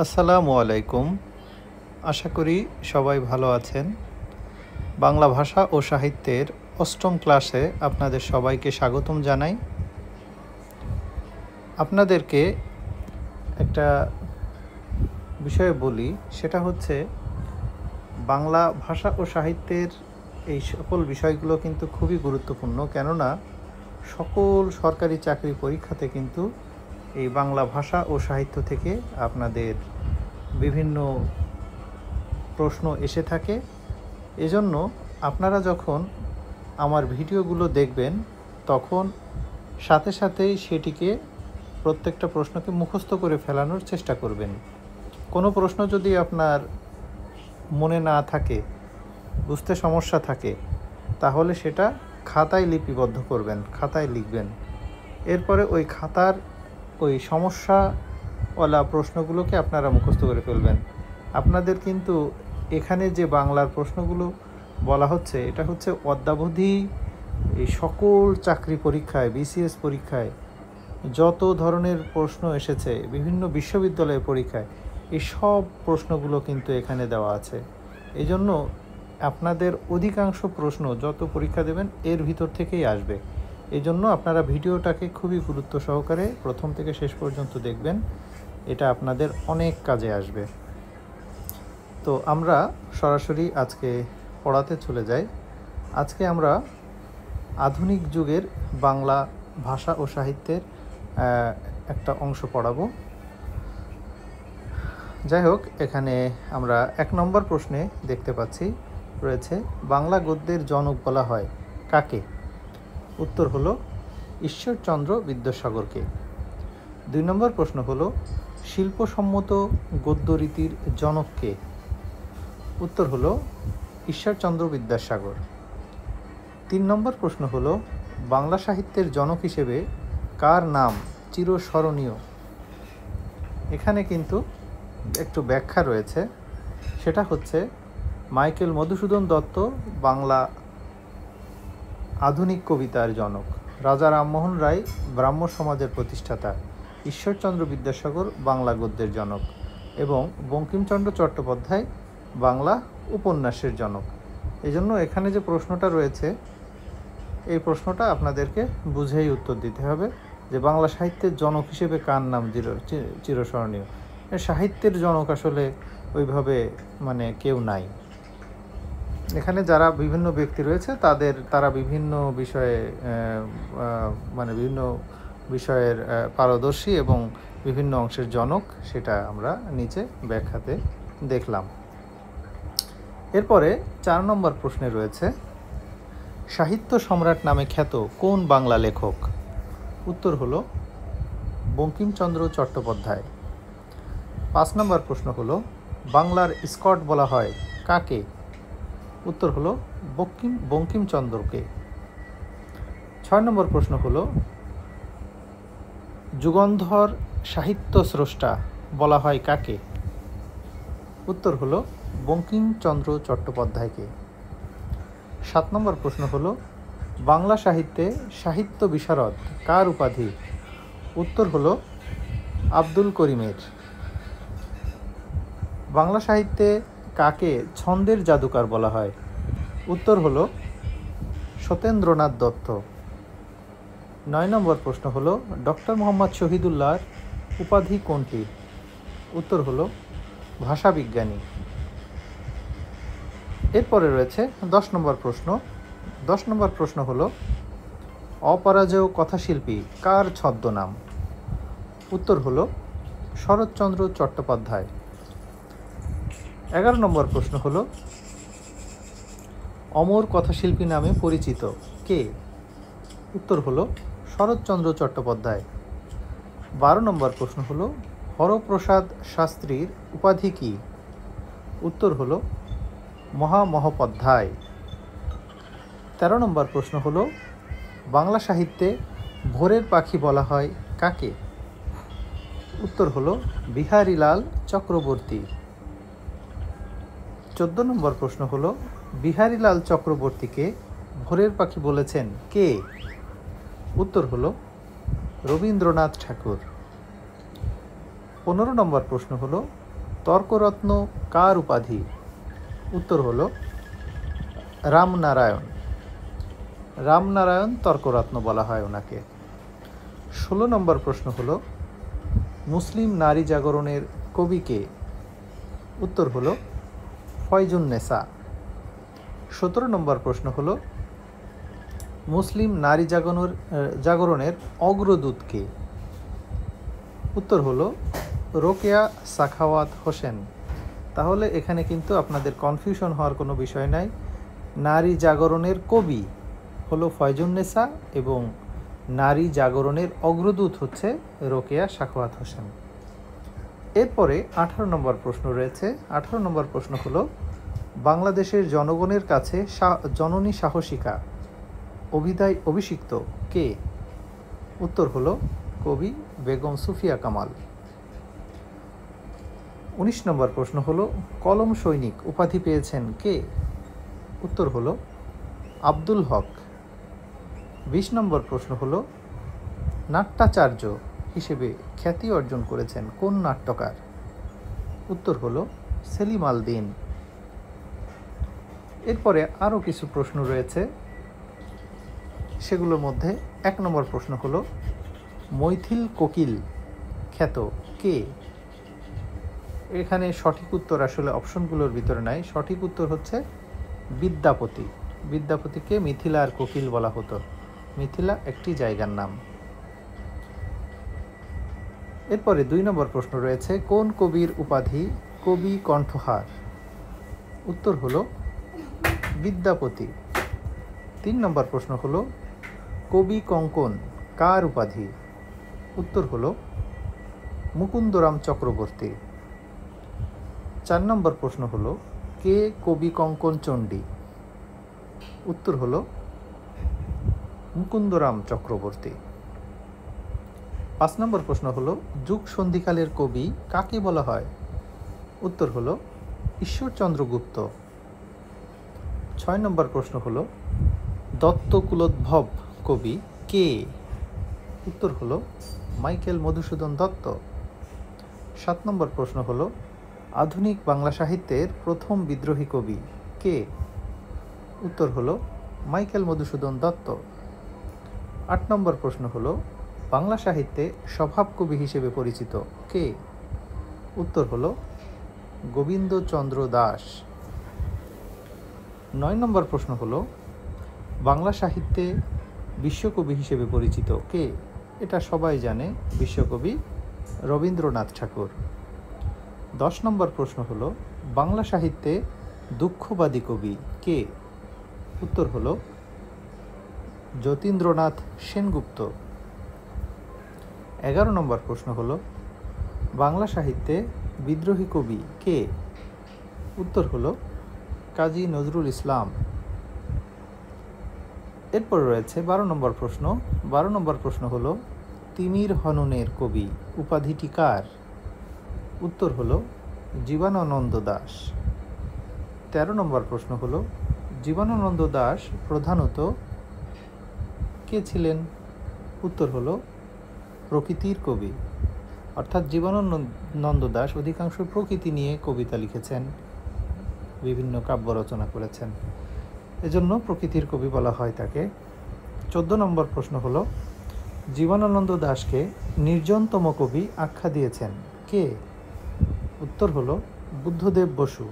আসসালামু আলাইকুম। আশা করি সবাই ভালো আছেন। বাংলা ভাষা ও সাহিত্যের অষ্টম ক্লাসে আপনাদের সবাইকে স্বাগতম জানাই। আপনাদেরকে একটা বিষয়ে বলি, সেটা হচ্ছে বাংলা ভাষা ও সাহিত্যের এই সকল বিষয়গুলো কিন্তু খুবই গুরুত্বপূর্ণ, কেননা সকল সরকারি চাকরি পরীক্ষাতে কিন্তু এই বাংলা ভাষা ও সাহিত্য থেকে আপনাদের বিভিন্ন প্রশ্ন এসে থাকে। এজন্য আপনারা যখন আমার ভিডিওগুলো দেখবেন তখন সাথে সাথেই সেটিকে প্রত্যেকটা প্রশ্নকে মুখস্থ করে ফেলানোর চেষ্টা করবেন। কোনো প্রশ্ন যদি আপনার মনে না থাকে, বুঝতে সমস্যা থাকে, তাহলে সেটা খাতায় লিপিবদ্ধ করবেন, খাতায় লিখবেন। এরপরে ওই খাতার ওই সমস্যাওয়ালা প্রশ্নগুলোকে আপনারা মুখস্থ করে ফেলবেন। আপনাদের কিন্তু এখানে যে বাংলার প্রশ্নগুলো বলা হচ্ছে, এটা হচ্ছে অদ্যাবধি এই সকল চাকরি পরীক্ষায়, বিসিএস পরীক্ষায় যত ধরনের প্রশ্ন এসেছে, বিভিন্ন বিশ্ববিদ্যালয়ের পরীক্ষায়, এই সব প্রশ্নগুলো কিন্তু এখানে দেওয়া আছে। এই জন্য আপনাদের অধিকাংশ প্রশ্ন যত পরীক্ষা দেবেন এর ভিতর থেকেই আসবে। এই জন্য আপনারা ভিডিওটাকে খুবই গুরুত্ব সহকারে প্রথম থেকে শেষ পর্যন্ত দেখবেন, এটা আপনাদের অনেক কাজে আসবে। তো আমরা সরাসরি আজকে পড়াতে চলে যাই। আজকে আমরা আধুনিক যুগের বাংলা ভাষা ও সাহিত্যের একটা অংশ পড়াবো। যাই হোক, এখানে আমরা 1 নম্বর প্রশ্নে দেখতে পাচ্ছি রয়েছে, বাংলা গদ্যের জনক বলা হয় কাকে? উত্তর হলো ঈশ্বরচন্দ্র বিদ্যাসাগরকে। 2 নম্বর প্রশ্ন হলো, শিল্পসম্মত গদ্যরীতির জনককে? উত্তর হলো ঈশ্বরচন্দ্র বিদ্যাসাগর। 3 নম্বর প্রশ্ন হলো, বাংলা সাহিত্যের জনক হিসেবে কার নাম চিরস্মরণীয়? এখানে কিন্তু একটু ব্যাখ্যা রয়েছে, সেটা হচ্ছে মাইকেল মধুসূদন দত্ত বাংলা আধুনিক কবিতার জনক, রাজা রামমোহন রায় ব্রাহ্ম সমাজের প্রতিষ্ঠাতা, ঈশ্বরচন্দ্র বিদ্যাসাগর বাংলা গদ্যের জনক এবং বঙ্কিমচন্দ্র চট্টোপাধ্যায় বাংলা উপন্যাসের জনক। এই জন্য এখানে যে প্রশ্নটা রয়েছে, এই প্রশ্নটা আপনাদেরকে বুঝেই উত্তর দিতে হবে যে বাংলা সাহিত্যের জনক হিসেবে কার নাম চিরস্মরণীয়। সাহিত্যের জনক আসলে ওইভাবে কেউ নাই। এখানে যারা বিভিন্ন ব্যক্তি রয়েছে তারা বিভিন্ন বিষয়ে বিভিন্ন বিষয়ের পারদর্শী এবং বিভিন্ন অংশের জনক, সেটা আমরা নিচে ব্যাখ্যাতে দেখলাম। এরপরে 4 নম্বর প্রশ্নে রয়েছে, সাহিত্য সম্রাট নামে খ্যাত কোন বাংলা লেখক? উত্তর হলো বঙ্কিমচন্দ্র চট্টোপাধ্যায়। 5 নম্বর প্রশ্ন হলো, বাংলার স্কট বলা হয় কাকে? উত্তর হলো বঙ্কিমচন্দ্রকে। 6 নম্বর প্রশ্ন হলো, যুগন্ধর সাহিত্য স্রষ্টা বলা হয় কাকে? উত্তর হলো বঙ্কিমচন্দ্র চট্টোপাধ্যায়কে। 7 নম্বর প্রশ্ন হলো, বাংলা সাহিত্যে সাহিত্য বিশারদ কার উপাধি? উত্তর হলো আব্দুল করিমের। বাংলা সাহিত্যে কাকে ছন্দের জাদুকর বলা হয়? উত্তর হলো সত্যেন্দ্রনাথ দত্ত। 9 নম্বর প্রশ্ন হলো, ডক্টর মোহাম্মদ শহীদুল্লাহর উপাধি কোনটি? উত্তর হলো ভাষাবিজ্ঞানী। এরপরে রয়েছে 10 নম্বর প্রশ্ন। 10 নম্বর প্রশ্ন হলো, অপরাজেয় কথাশিল্পী কার ছদ্মনাম? উত্তর হলো শরৎচন্দ্র চট্টোপাধ্যায়। 11 নম্বর প্রশ্ন হলো, অমর কথাশিল্পী নামে পরিচিত কে? উত্তর হলো শরৎচন্দ্র চট্টোপাধ্যায়। 12 নম্বর প্রশ্ন হলো, হরপ্রসাদ শাস্ত্রীর উপাধি কী? উত্তর হলো মহামহোপাধ্যায়। 13 নম্বর প্রশ্ন হলো, বাংলা সাহিত্যে ভোরের পাখি বলা হয় কাকে? উত্তর হলো বিহারীলাল চক্রবর্তী। 14 নম্বর প্রশ্ন হলো, বিহারীলাল চক্রবর্তীকে ভোরের পাখি বলেছেন কে? উত্তর হলো রবীন্দ্রনাথ ঠাকুর। 15 নম্বর প্রশ্ন হলো, তর্করত্ন কার উপাধি? উত্তর হলো রামনারায়ণ। রামনারায়ণ তর্করত্ন বলা হয় ওনাকে। 16 নম্বর প্রশ্ন হলো মুসলিম নারী জাগরণের কবি কে? উত্তর হলো ফয়জুন্নেসা। 17 নম্বর প্রশ্ন হলো মুসলিম নারী জাগরণের অগ্রদূত কে? উত্তর হলো রোকেয়া সাখাওয়াত হোসেন। তাহলে এখানে কিন্তু আপনাদের কনফিউশন হওয়ার কোনো বিষয় নাই। নারী জাগরণের কবি হলো ফয়জুন্নেসা এবং নারী জাগরণের অগ্রদূত হচ্ছে রোকেয়া সাখাওয়াত হোসেন। এরপরে 18 নম্বর প্রশ্ন রয়েছে। 18 নম্বর প্রশ্ন হলো বাংলাদেশের জনগণের কাছে জননী সাহসিকা অভিধায় অভিষিক্ত কে? উত্তর হলো কবি বেগম সুফিয়া কামাল। 19 নম্বর প্রশ্ন হলো কলম সৈনিক উপাধি পেয়েছেন কে? উত্তর হলো আব্দুল হক। 20 নম্বর প্রশ্ন হলো নাট্যাচার্য হিসেবে খ্যাতি অর্জন করেছেন কোন নাট্যকার? উত্তর হলো সেলিম আল দীন। এরপরে আরও কিছু প্রশ্ন রয়েছে, সেগুলোর মধ্যে 1 নম্বর প্রশ্ন হলো মৈথিল কোকিল খ্যাত কে? এখানে সঠিক উত্তর আসলে অপশনগুলোর ভিতরে নাই। সঠিক উত্তর হচ্ছে বিদ্যাপতি। বিদ্যাপতিকে মিথিলার কোকিল বলা হতো। মিথিলা একটি জায়গার নাম। এরপরে 2 নম্বর প্রশ্ন রয়েছে কোন কবির উপাধি কবি কণ্ঠহার? উত্তর হলো বিদ্যাপতি। 3 নম্বর প্রশ্ন হলো কবি কঙ্কন কার উপাধি? উত্তর হলো মুকুন্দরাম চক্রবর্তী। 4 নম্বর প্রশ্ন হলো কে কবি কঙ্কন চণ্ডী? উত্তর হলো মুকুন্দরাম চক্রবর্তী। 5 নম্বর প্রশ্ন হলো যুগ সন্ধিকালের কবি কাকে বলা হয়? উত্তর হলো ঈশ্বরচন্দ্র গুপ্ত। 6 নম্বর প্রশ্ন হলো দত্ত কুলোদ্ভব কবি কে? উত্তর হলো মাইকেল মধুসূদন দত্ত। 7 নম্বর প্রশ্ন হলো আধুনিক বাংলা সাহিত্যের প্রথম বিদ্রোহী কবি কে? উত্তর হলো মাইকেল মধুসূদন দত্ত। 8 নম্বর প্রশ্ন হলো বাংলা সাহিত্যে স্বভাব কবি হিসেবে পরিচিত কে? উত্তর হলো গোবিন্দচন্দ্র দাস। 9 নম্বর প্রশ্ন হলো বাংলা সাহিত্যে বিশ্বকবি হিসেবে পরিচিত কে? এটা সবাই জানে, বিশ্বকবি রবীন্দ্রনাথ ঠাকুর। 10 নম্বর প্রশ্ন হলো বাংলা সাহিত্যে দুঃখবাদী কবি কে? উত্তর হলো যতীন্দ্রনাথ সেনগুপ্ত। 11 নম্বর প্রশ্ন হলো বাংলা সাহিত্যে বিদ্রোহী কবি কে? উত্তর হলো কাজী নজরুল ইসলাম। এরপর রয়েছে 12 নম্বর প্রশ্ন। 12 নম্বর প্রশ্ন হলো তিমির হননের কবি উপাধিটি কার? উত্তর হলো জীবনানন্দ দাশ। 13 নম্বর প্রশ্ন হলো জীবনানন্দ দাশ প্রধানত কে ছিলেন? উত্তর হলো প্রকৃতির কবি। অর্থাৎ জীবনানন্দ দাশ অধিকাংশ প্রকৃতি নিয়ে কবিতা লিখেছেন, বিভিন্ন কাব্য রচনা করেছেন, এজন্য প্রকৃতির কবি বলা হয় তাকে। 14 নম্বর প্রশ্ন হলো জীবনানন্দ দাশকে নির্জনতম কবি আখ্যা দিয়েছেন কে? উত্তর হলো বুদ্ধদেব বসু।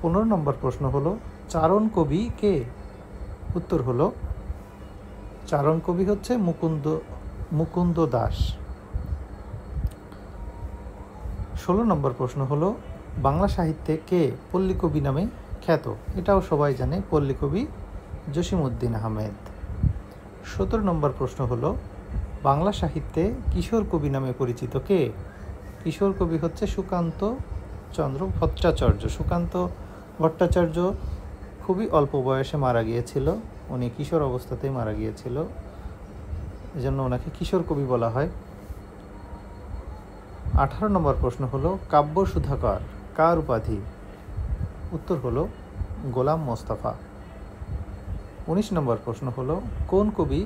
15 নম্বর প্রশ্ন হলো চারণ কবি কে? উত্তর হলো চারণ কবি হচ্ছে মুকুন্দ দাস। 16 নম্বর প্রশ্ন হলো বাংলা সাহিত্যে কে পল্লী কবি নামে খ্যাত? এটাও সবাই জানে, পল্লী কবি জসিমউদ্দিন আহমেদ। 17 নম্বর প্রশ্ন হলো বাংলা সাহিত্যে কিশোর কবি নামে পরিচিত কে? কিশোর কবি হচ্ছে সুকান্ত চন্দ্র ভট্টাচার্য। সুকান্ত ভট্টাচার্য খুবই অল্প বয়সে মারা গিয়েছিল, উনি কিশোর অবস্থাতেই মারা গিয়েছিল, এজন্য ওনাকে কিশোর কবি বলা হয়। 18 নম্বর প্রশ্ন হলো কাব্য সুধাকর কার উপাধি? উত্তর হলো গোলাম মোস্তফা। 19 নম্বর প্রশ্ন হলো কোন কবি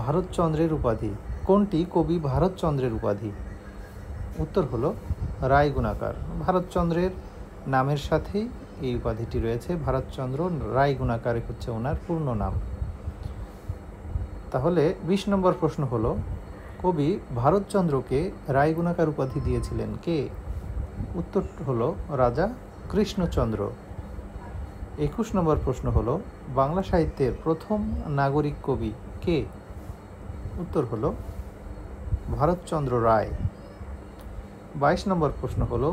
ভারতচন্দ্রের উপাধি? কোনটি কবি ভারতচন্দ্রের উপাধি? উত্তর হলো রায় গুণাকার। ভারতচন্দ্রের নামের সাথেই এই উপাধিটি রয়েছে। ভারতচন্দ্র রায় গুণাকার হচ্ছে ওনার পূর্ণ নাম। তাহলে 20 নম্বর প্রশ্ন হলো, কবি ভারতচন্দ্রকে রায় গুণাকার উপাধি দিয়েছিলেন কে? উত্তর হলো রাজা কৃষ্ণচন্দ্র। 21 নম্বর প্রশ্ন হলো, বাংলা সাহিত্যের প্রথম নাগরিক কবি কে? উত্তর হলো ভারতচন্দ্র রায়। 22 নম্বর প্রশ্ন হলো,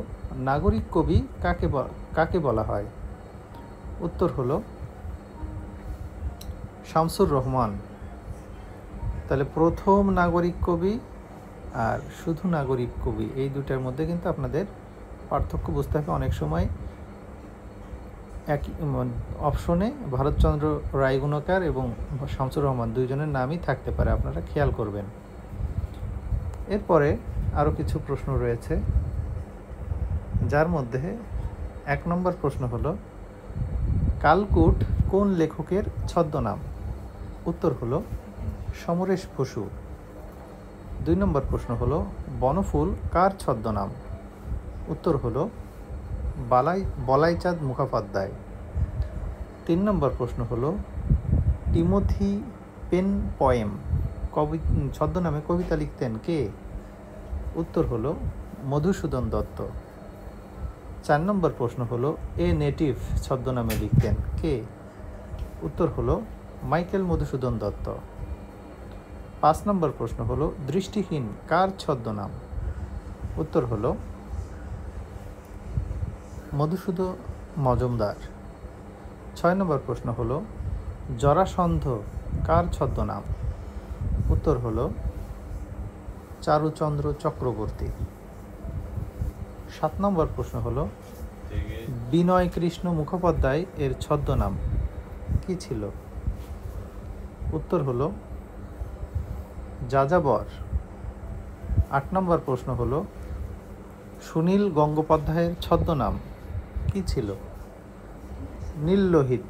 নাগরিক কবি কাকে বলা হয়? উত্তর হলো শামসুর রহমান। তাহলে প্রথম নাগরিক কবি আর শুধু নাগরিক কবি, এই দুটার মধ্যে কিন্তু আপনাদের পার্থক্য বুঝতে হবে। অনেক সময় একই অপশনে ভারতচন্দ্র রায় গুণাকার এবং শামসুর রহমান দুইজনের নামই থাকতে পারে, আপনারা খেয়াল করবেন। এরপরে আরও কিছু প্রশ্ন রয়েছে, যার মধ্যে 1 নম্বর প্রশ্ন হলো, কালকূট কোন লেখকের ছদ্মনাম? উত্তর হলো সমরেশ বসু। 2 নম্বর প্রশ্ন হলো, বনফুল কার ছদ্মনাম? উত্তর হলো বলাইচাঁদ মুখোপাধ্যায়। 3 নম্বর প্রশ্ন হলো, টিমোথি পেন পয়েম ছদ্মনামে কবিতা লিখতেন কে? উত্তর হলো মধুসূদন দত্ত। 4 নম্বর প্রশ্ন হলো, এ নেটিভ ছদ্মনামে লিখতেন কে? উত্তর হলো মাইকেল মধুসূদন দত্ত। 5 নম্বর প্রশ্ন হলো, দৃষ্টিহীন কার ছদ্মনাম? উত্তর হলো মধুসূদন মজুমদার। 6 নম্বর প্রশ্ন হলো, জরাসন্ধ কার ছদ্মনাম? উত্তর হলো চারুচন্দ্র চক্রবর্তী। 7 নম্বর প্রশ্ন হলো, বিনয় কৃষ্ণ মুখোপাধ্যায় এর ছদ্মনাম কি ছিল? উত্তর হলো যাযাবর। 8 নম্বর প্রশ্ন হলো, সুনীল গঙ্গোপাধ্যায়ের ছদ্মনাম কি ছিল? নীললোহিত।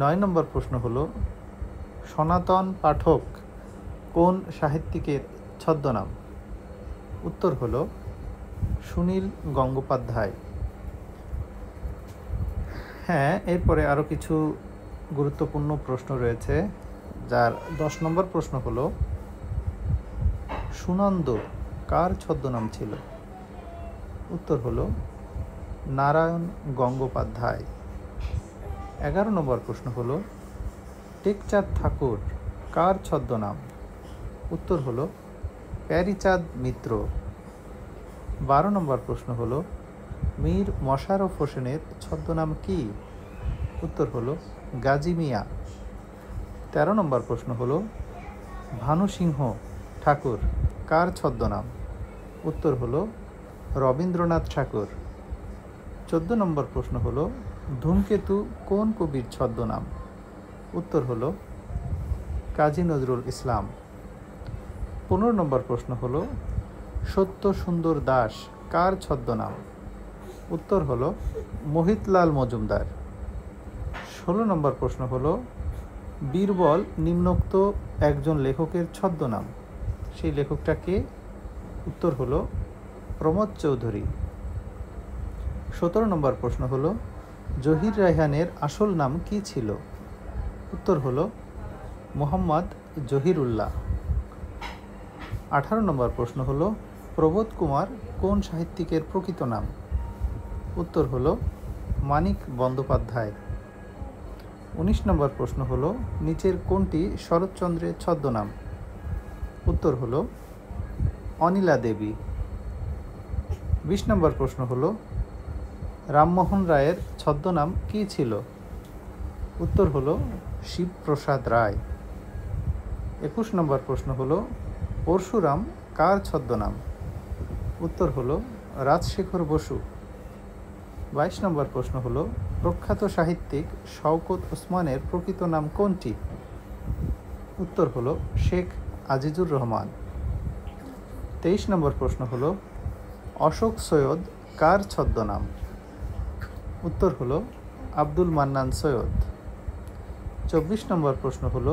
9 নম্বর প্রশ্ন হলো, সনাতন পাঠক কোন সাহিত্যিকের ছদ্মনাম? উত্তর হলো সুনীল গঙ্গোপাধ্যায়। হ্যাঁ, এরপরে আরও কিছু গুরুত্বপূর্ণ প্রশ্ন রয়েছে, যার 10 নম্বর প্রশ্ন হলো, সুনন্দ কার ছদ্মনাম ছিল? উত্তর হলো নারায়ণ গঙ্গোপাধ্যায়। 11 নম্বর প্রশ্ন হলো, টেকচাঁদ ঠাকুর কার ছদ্মনাম? উত্তর হলো প্যারীচাঁদ মিত্র। 12 নম্বর প্রশ্ন হলো, মীর মশাররফ হোসেনের ছদ্মনাম কি? উত্তর হলো গাজী মিয়া। 13 নম্বর প্রশ্ন হলো, ভানু সিংহ ঠাকুর কার ছদ্মনাম? উত্তর হলো রবীন্দ্রনাথ ঠাকুর। 14 নম্বর প্রশ্ন হলো, ধূমকেতু কোন কবির ছদ্মনাম? উত্তর হলো কাজী নজরুল ইসলাম। 15 নম্বর প্রশ্ন হলো, সত্য সুন্দর দাস কার ছদ্মনাম? উত্তর হলো মোহিতলাল মজুমদার। 16 নম্বর প্রশ্ন হলো, বীরবল নিম্নোক্ত একজন লেখকের ছদ্মনাম, সেই লেখকটা কে? উত্তর হলো প্রমোদ চৌধুরী। 17 নম্বর প্রশ্ন হলো, জহির রায়হানের আসল নাম কি ছিল? উত্তর হলো মোহাম্মদ জহিরুল্লাহ। 18 নম্বর প্রশ্ন হলো, প্রবোধ কুমার কোন সাহিত্যিকের প্রকৃত নাম? উত্তর হলো মানিক বন্দ্যোপাধ্যায়। 19 নম্বর প্রশ্ন হলো, নিচের কোনটি শরৎচন্দ্রের ছদ্মনাম? উত্তর হলো অনিলা দেবী। 20 নম্বর প্রশ্ন হলো, রামমোহন রায়ের ছদ্মনাম কি ছিল? উত্তর হলো শিবপ্রসাদ রায়। 21 নম্বর প্রশ্ন হলো, পরশুরাম কার ছদ্মনাম? উত্তর হলো রাজশেখর বসু। 22 নম্বর প্রশ্ন হলো, প্রখ্যাত সাহিত্যিক শওকত ওসমানের প্রকৃত নাম কোনটি? উত্তর হলো শেখ আজিজুর রহমান। 23 নম্বর প্রশ্ন হলো, অশোক সৈয়দ কার ছদ্মনাম? উত্তর হলো আব্দুল মান্নান সৈয়দ। 24 নম্বর প্রশ্ন হলো,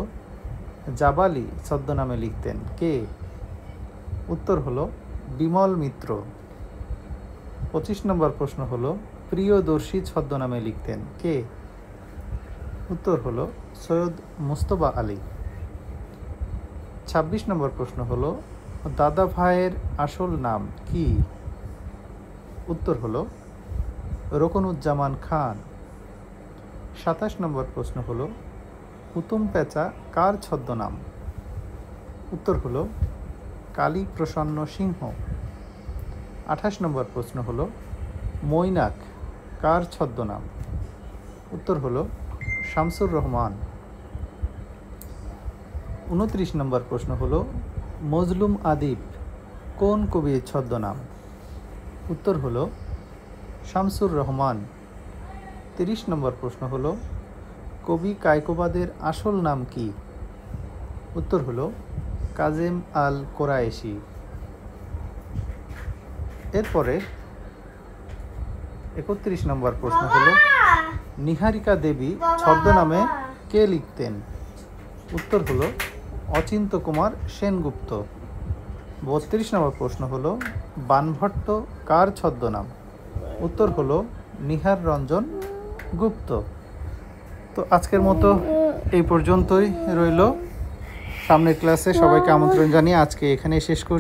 জাবালি ছদ্মনামে লিখতেন কে? উত্তর হলো বিমল মিত্র। 25 নম্বর প্রশ্ন হলো প্রিয়দর্শী ছদ্মনামে লিখতেন কে? উত্তর হলো সৈয়দ মুস্তফা আলী। 26 নম্বর প্রশ্ন হলো দাদা ভাইয়ের আসল নাম কি? উত্তর হলো রকনুজ্জামান খান। 27 নম্বর প্রশ্ন হলো হুতুম পেঁচা কার ছদ্মনাম? উত্তর হলো কালী প্রসন্ন সিংহ। 28 নম্বর প্রশ্ন হলো মৈনাক কার ছদ্মনাম? উত্তর হলো শামসুর রহমান। 29 নম্বর প্রশ্ন হলো মজলুম আদিব কোন কবির ছদ্মনাম? উত্তর হলো শামসুর রহমান। 30 নম্বর প্রশ্ন হলো কবি কায়কোবাদের আসল নাম কি? উত্তর হলো কাজেম আল কোরায়েশি। এরপরে 31 নম্বর প্রশ্ন হলো নিহারিকা দেবী ছদ্মনামে কে লিখতেন? উত্তর হলো অচিন্ত কুমার সেনগুপ্ত। 32 নম্বর প্রশ্ন হলো বানভট্ট কার ছদ্মনাম? উত্তর হলো নিহার রঞ্জন গুপ্ত। তো আজকের মতো এই পর্যন্তই রইল। সামনের ক্লাসে সবাইকে আমন্ত্রণ জানিয়ে আজকে এখানেই শেষ করছি।